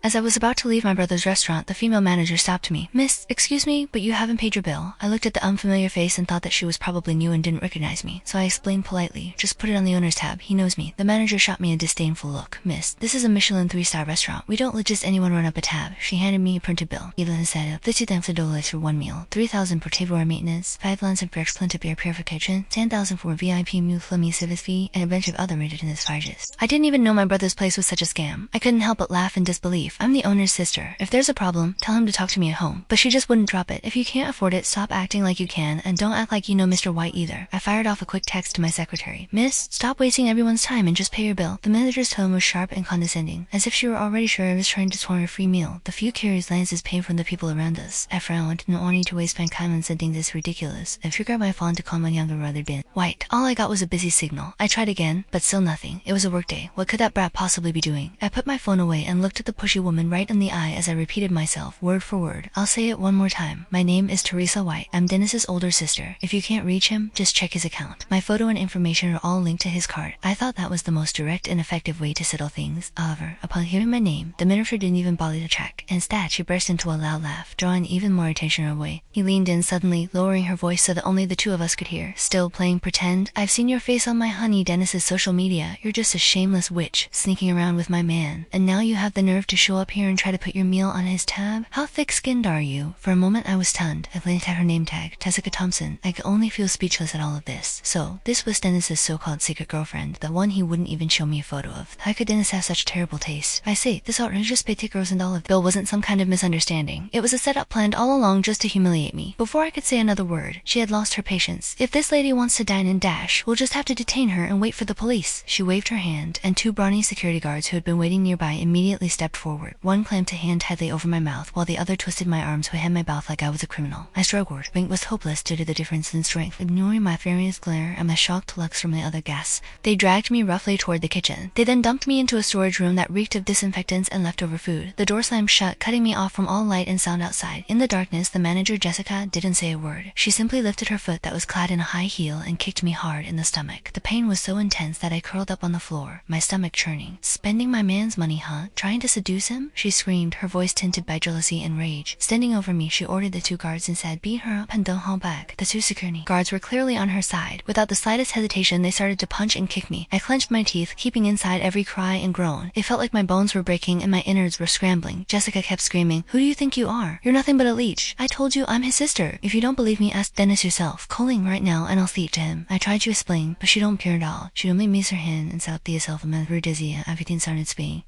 As I was about to leave my brother's restaurant, the female manager stopped me. "Miss, excuse me, but you haven't paid your bill." I looked at the unfamiliar face and thought that she was probably new and didn't recognize me, so I explained politely, "Just put it on the owner's tab, he knows me." The manager shot me a disdainful look. "Miss, this is a Michelin 3-star restaurant. We don't let just anyone run up a tab." She handed me a printed bill. Even said, $50 for one meal, 3,000 for table maintenance, 5,000 for excellent beer purification, 10,000 for VIP meal service fee, and a bunch of other ridiculous charges. I didn't even know my brother's place was such a scam. I couldn't help but laugh in disbelief. I'm the owner's sister. If there's a problem, tell him to talk to me at home. But she just wouldn't drop it. If you can't afford it, stop acting like you can, and don't act like you know Mr. White either. I fired off a quick text to my secretary. "Miss, stop wasting everyone's time and just pay your bill." The manager's tone was sharp and condescending, as if she were already sure I was trying to swarm a free meal. The few curious glances came from the people around us. I frowned, not wanting to waste my time on something this ridiculous. I figured my phone to call my younger brother Ben White. All I got was a busy signal. I tried again, but still nothing. It was a workday. What could that brat possibly be doing? I put my phone away and looked at the pushy woman right in the eye as I repeated myself, word for word. "I'll say it one more time. My name is Teresa White. I'm Dennis's older sister. If you can't reach him, just check his account. My photo and information are all linked to his card." I thought that was the most direct and effective way to settle things. However, upon hearing my name, the manager didn't even bother to check. Instead, she burst into a loud laugh, drawing even more attention our way. He leaned in suddenly, lowering her voice so that only the two of us could hear. "Still playing pretend? I've seen your face on my honey Dennis's social media. You're just a shameless witch, sneaking around with my man. And now you have the nerve to show up here and try to put your meal on his tab? How thick-skinned are you?" For a moment I was stunned. I glanced at her name tag, Tessica Thompson. I could only feel speechless at all of this. So, this was Dennis's so-called secret girlfriend, the one he wouldn't even show me a photo of. How could Dennis have such terrible taste? I say, this outrageous Petit Rose and Olive bill wasn't some kind of misunderstanding. It was a setup planned all along just to humiliate me. Before I could say another word, she had lost her patience. "If this lady wants to dine and dash, we'll just have to detain her and wait for the police." She waved her hand, and two brawny security guards who had been waiting nearby immediately stepped forward. One clamped a hand tightly over my mouth, while the other twisted my arms behind my mouth like I was a criminal. I struggled, but it was hopeless due to the difference in strength. Ignoring my furious glare and my shocked looks from the other guests, they dragged me roughly toward the kitchen. They then dumped me into a storage room that reeked of disinfectants and leftover food. The door slammed shut, cutting me off from all light and sound outside. In the darkness, the manager, Jessica, didn't say a word. She simply lifted her foot that was clad in a high heel and kicked me hard in the stomach. The pain was so intense that I curled up on the floor, my stomach churning. "Spending my man's money, huh? Trying to seduce him?" she screamed, her voice tinted by jealousy and rage. Standing over me, she ordered the two guards and said, "Beat her up and don't hold back." The two security guards were clearly on her side. Without the slightest hesitation, they started to punch and kick me. I clenched my teeth, keeping inside every cry and groan. It felt like my bones were breaking and my innards were scrambling. Jessica kept screaming, "Who do you think you are? You're nothing but a leech. I told you I'm his sister. If you don't believe me, ask Dennis yourself. Calling right now and I'll speak to him." I tried to explain, but she don't care at all. She only raised her hand and said, "Tía Selfa, me dizia, everything started spinning."